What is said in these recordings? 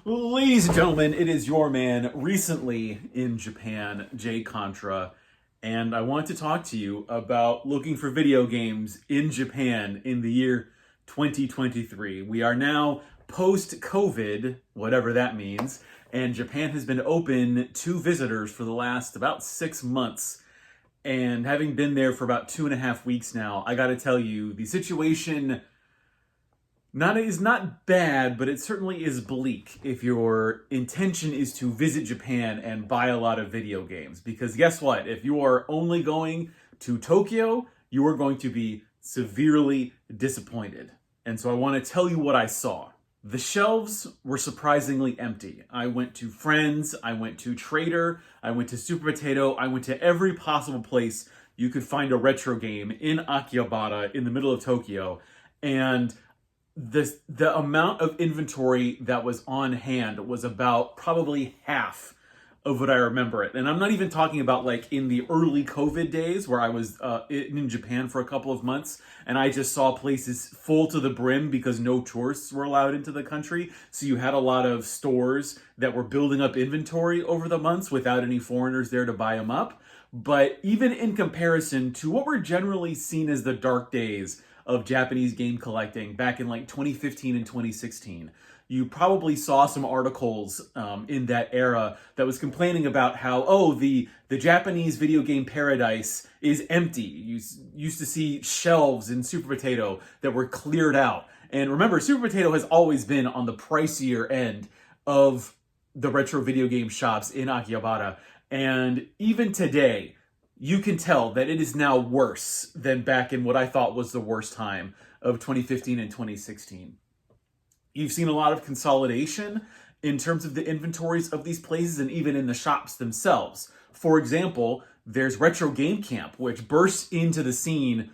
Ladies and gentlemen, it is your man recently in Japan, Jay Contra, and I want to talk to you about looking for video games in Japan in the year 2023. We are now post-COVID, whatever that means, and Japan has been open to visitors for the last about 6 months. And having been there for about 2.5 weeks now, I gotta tell you, the situation is not bad, but it certainly is bleak if your intention is to visit Japan and buy a lot of video games. Because guess what? If you are only going to Tokyo, you are going to be severely disappointed. And so I want to tell you what I saw. The shelves were surprisingly empty. I went to Friends, I went to Trader, I went to Super Potato, I went to every possible place you could find a retro game in Akihabara in the middle of Tokyo. And the amount of inventory that was on hand was about probably half of what I remember it. And I'm not even talking about like in the early COVID days where I was in Japan for a couple of months and I just saw places full to the brim because no tourists were allowed into the country. So you had a lot of stores that were building up inventory over the months without any foreigners there to buy them up. But even in comparison to what were generally seen as the dark days of Japanese game collecting back in like 2015 and 2016. You probably saw some articles in that era that was complaining about how, the Japanese video game paradise is empty. You used to see shelves in Super Potato that were cleared out. And remember, Super Potato has always been on the pricier end of the retro video game shops in Akihabara. And even today, you can tell that it is now worse than back in what I thought was the worst time of 2015 and 2016. You've seen a lot of consolidation in terms of the inventories of these places and even in the shops themselves. For example, there's Retro Game Camp, which burst into the scene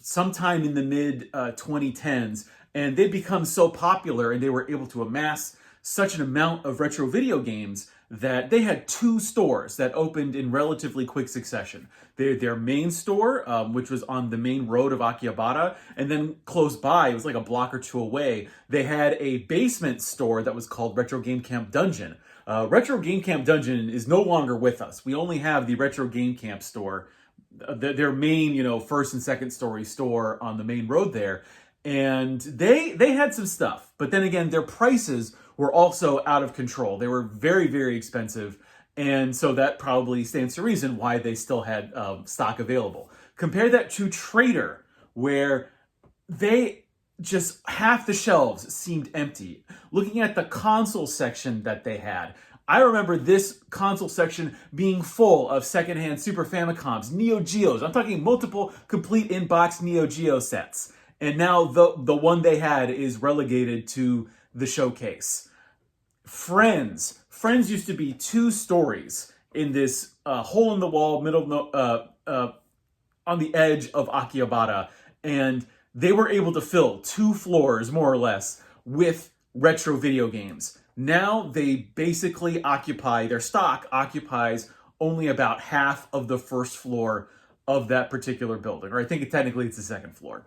sometime in the mid 2010s, and they become so popular and they were able to amass such an amount of retro video games that they had two stores that opened in relatively quick succession. Their main store, which was on the main road of Akihabara, and then close by, it was like a block or two away, they had a basement store that was called Retro Game Camp Dungeon. Retro Game Camp Dungeon is no longer with us. We only have the Retro Game Camp store, their main, first and second story store on the main road there. And they had some stuff, but then again, their prices were also out of control. They were very, very expensive. And so that probably stands to reason why they still had stock available. Compare that to Trader, where half the shelves seemed empty. Looking at the console section that they had, I remember this console section being full of secondhand Super Famicoms, Neo Geos. I'm talking multiple complete in-box Neo Geo sets. And now the one they had is relegated to the showcase. Friends used to be 2 stories in this hole in the wall on the edge of Akihabara, and they were able to fill 2 floors more or less with retro video games. Now they basically their stock occupies only about half of the first floor of that particular building, or I think technically it's the second floor.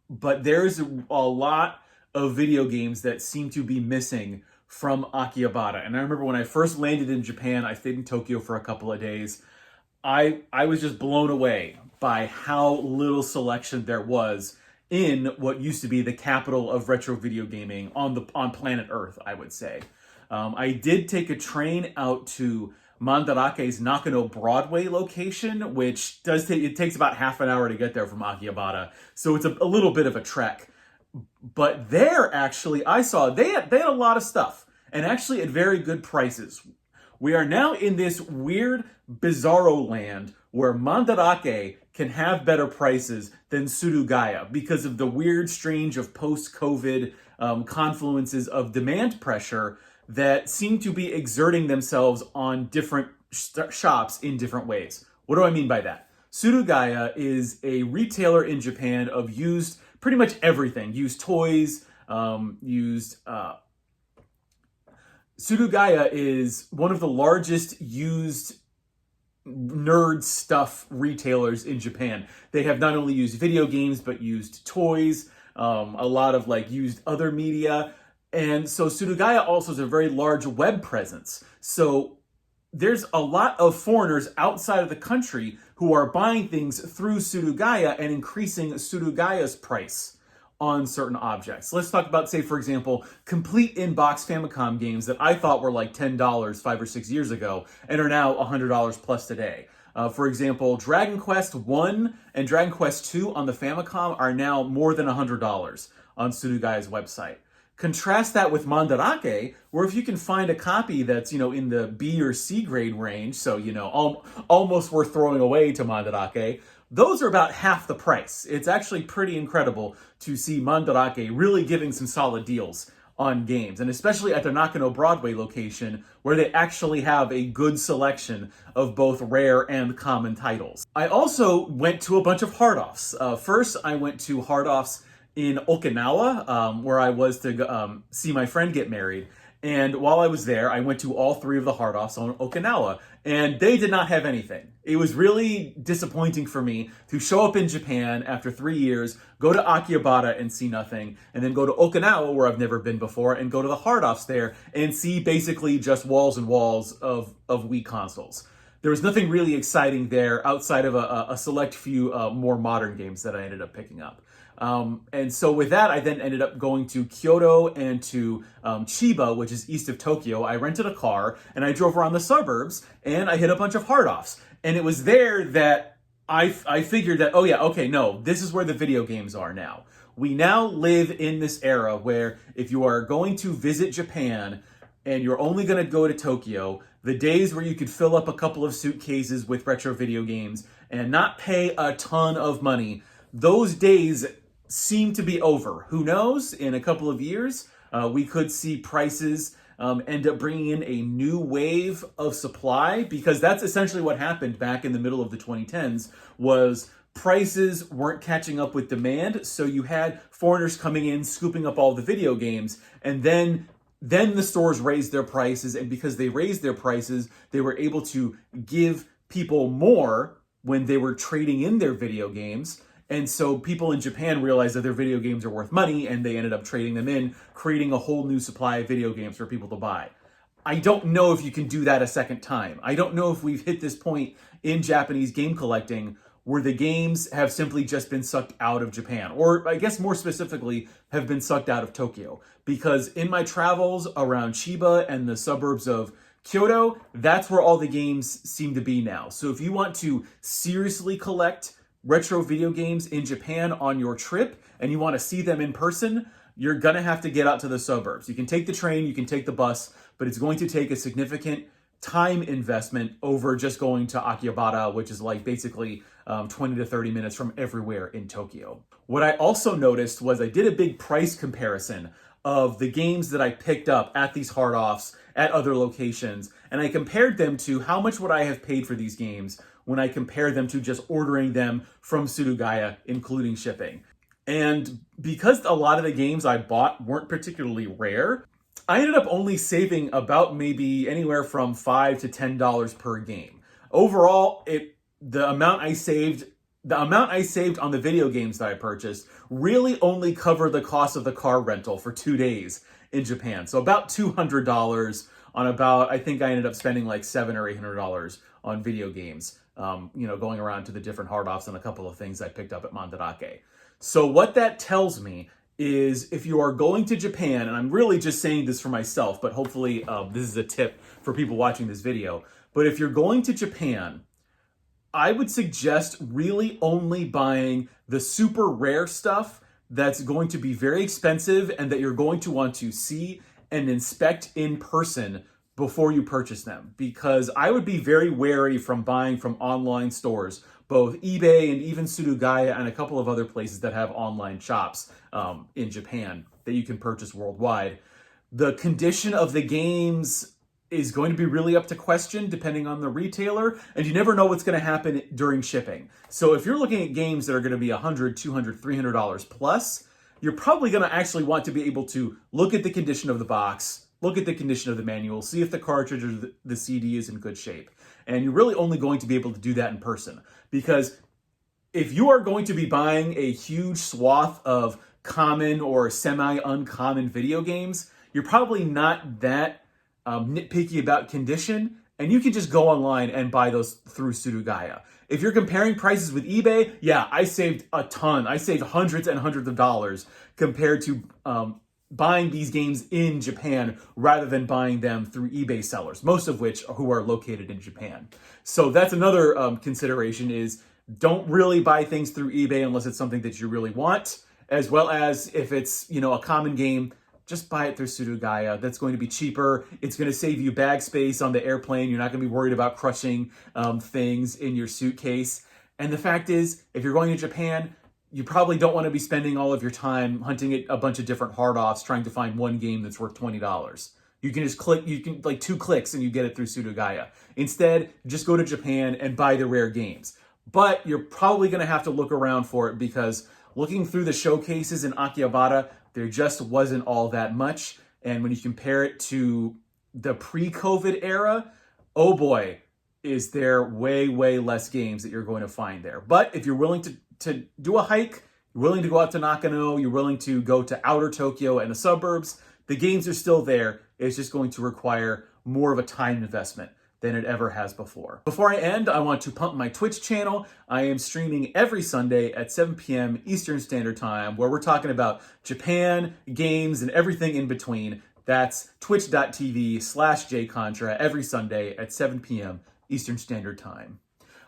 But there's a lot of video games that seem to be missing from Akihabara. And I remember when I first landed in Japan, I stayed in Tokyo for a couple of days. I was just blown away by how little selection there was in what used to be the capital of retro video gaming on planet Earth, I would say. I did take a train out to Mandarake's Nakano Broadway location, which it takes about half an hour to get there from Akihabara. So it's a little bit of a trek. But there, actually, I saw they had a lot of stuff, and actually at very good prices. We are now in this weird, bizarro land where Mandarake can have better prices than Surugaya because of the weird, strange of post-COVID confluences of demand pressure that seem to be exerting themselves on different shops in different ways. What do I mean by that? Surugaya is a retailer in Japan of used pretty much everything. Used toys, Surugaya is one of the largest used nerd stuff retailers in Japan. They have not only used video games, but used toys, a lot of like used other media. And so Surugaya also has a very large web presence. So there's a lot of foreigners outside of the country who are buying things through Surugaya and increasing Surugaya's price on certain objects. Let's talk about, say, for example, complete in-box Famicom games that I thought were like $10 5 or 6 years ago and are now $100 plus today. For example, Dragon Quest 1 and Dragon Quest 2 on the Famicom are now more than $100 on Surugaya's website. Contrast that with Mandarake, where if you can find a copy that's, in the B or C grade range, so, almost worth throwing away to Mandarake, those are about half the price. It's actually pretty incredible to see Mandarake really giving some solid deals on games, and especially at their Nakano Broadway location, where they actually have a good selection of both rare and common titles. I also went to a bunch of hard-offs. First, I went to hard-offs in Okinawa, where I was to see my friend get married. And while I was there, I went to all 3 of the hard-offs on Okinawa, and they did not have anything. It was really disappointing for me to show up in Japan after 3 years, go to Akihabara and see nothing, and then go to Okinawa, where I've never been before, and go to the hard-offs there and see basically just walls and walls of Wii consoles. There was nothing really exciting there outside of a select few more modern games that I ended up picking up. And so with that, I then ended up going to Kyoto and to Chiba, which is east of Tokyo. I rented a car and I drove around the suburbs and I hit a bunch of hard-offs. And it was there that I figured that, oh yeah, okay, no, this is where the video games are now. We now live in this era where if you are going to visit Japan and you're only going to go to Tokyo, the days where you could fill up a couple of suitcases with retro video games and not pay a ton of money, those days seem to be over. Who knows? In a couple of years, we could see prices end up bringing in a new wave of supply, because that's essentially what happened back in the middle of the 2010s was prices weren't catching up with demand. So you had foreigners coming in, scooping up all the video games, and then the stores raised their prices. And because they raised their prices, they were able to give people more when they were trading in their video games. And so people in Japan realized that their video games are worth money, and they ended up trading them in, creating a whole new supply of video games for people to buy. I don't know if you can do that a second time. I don't know if we've hit this point in Japanese game collecting where the games have simply just been sucked out of Japan, or I guess more specifically, have been sucked out of Tokyo. Because in my travels around Chiba and the suburbs of Kyoto, that's where all the games seem to be now. So if you want to seriously collect retro video games in Japan on your trip and you want to see them in person, you're going to have to get out to the suburbs. You can take the train, you can take the bus, but it's going to take a significant time investment over just going to Akihabara, which is like basically 20 to 30 minutes from everywhere in Tokyo. What I also noticed was I did a big price comparison of the games that I picked up at these hard-offs at other locations, and I compared them to how much would I have paid for these games when I compare them to just ordering them from Surugaya, including shipping. And because a lot of the games I bought weren't particularly rare, I ended up only saving about maybe anywhere from $5 to $10 per game. Overall, the amount I saved on the video games that I purchased really only covered the cost of the car rental for 2 days in Japan. So about $200 on I think I ended up spending like $700 or $800 on video games. Going around to the different hard-offs and a couple of things I picked up at Mandarake. So what that tells me is if you are going to Japan, and I'm really just saying this for myself, but hopefully this is a tip for people watching this video, but if you're going to Japan, I would suggest really only buying the super rare stuff that's going to be very expensive and that you're going to want to see and inspect in person before you purchase them, because I would be very wary from buying from online stores, both eBay and even Surugaya and a couple of other places that have online shops in Japan that you can purchase worldwide. The condition of the games is going to be really up to question depending on the retailer, and you never know what's going to happen during shipping. So if you're looking at games that are going to be $100, $200, $300 plus, you're probably going to actually want to be able to look at the condition of the box, look at the condition of the manual, see if the cartridge or the CD is in good shape. And you're really only going to be able to do that in person. Because if you are going to be buying a huge swath of common or semi-uncommon video games, you're probably not that nitpicky about condition, and you can just go online and buy those through Surugaya. If you're comparing prices with eBay, yeah, I saved a ton. I saved hundreds and hundreds of dollars compared to buying these games in Japan rather than buying them through eBay sellers, most of which who are located in Japan. So that's another consideration is don't really buy things through eBay unless it's something that you really want, as well as if it's, a common game, just buy it through Surugaya. That's going to be cheaper. It's going to save you bag space on the airplane. You're not going to be worried about crushing things in your suitcase. And the fact is, if you're going to Japan, you probably don't want to be spending all of your time hunting a bunch of different hard-offs trying to find one game that's worth $20. You can just click, like 2 clicks and you get it through Surugaya. Instead, just go to Japan and buy the rare games. But you're probably going to have to look around for it because looking through the showcases in Akihabara, there just wasn't all that much. And when you compare it to the pre-COVID era, oh boy, is there way, way less games that you're going to find there. But if you're willing to do a hike, you're willing to go out to Nakano, you're willing to go to outer Tokyo and the suburbs, the games are still there. It's just going to require more of a time investment than it ever has before. Before I end, I want to pump my Twitch channel. I am streaming every Sunday at 7 p.m. Eastern Standard Time, where we're talking about Japan, games, and everything in between. That's twitch.tv/jcontra every Sunday at 7 p.m. Eastern Standard Time.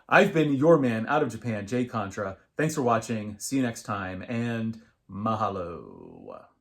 I've been your man out of Japan, Jay Contra. Thanks for watching. See you next time, and mahalo.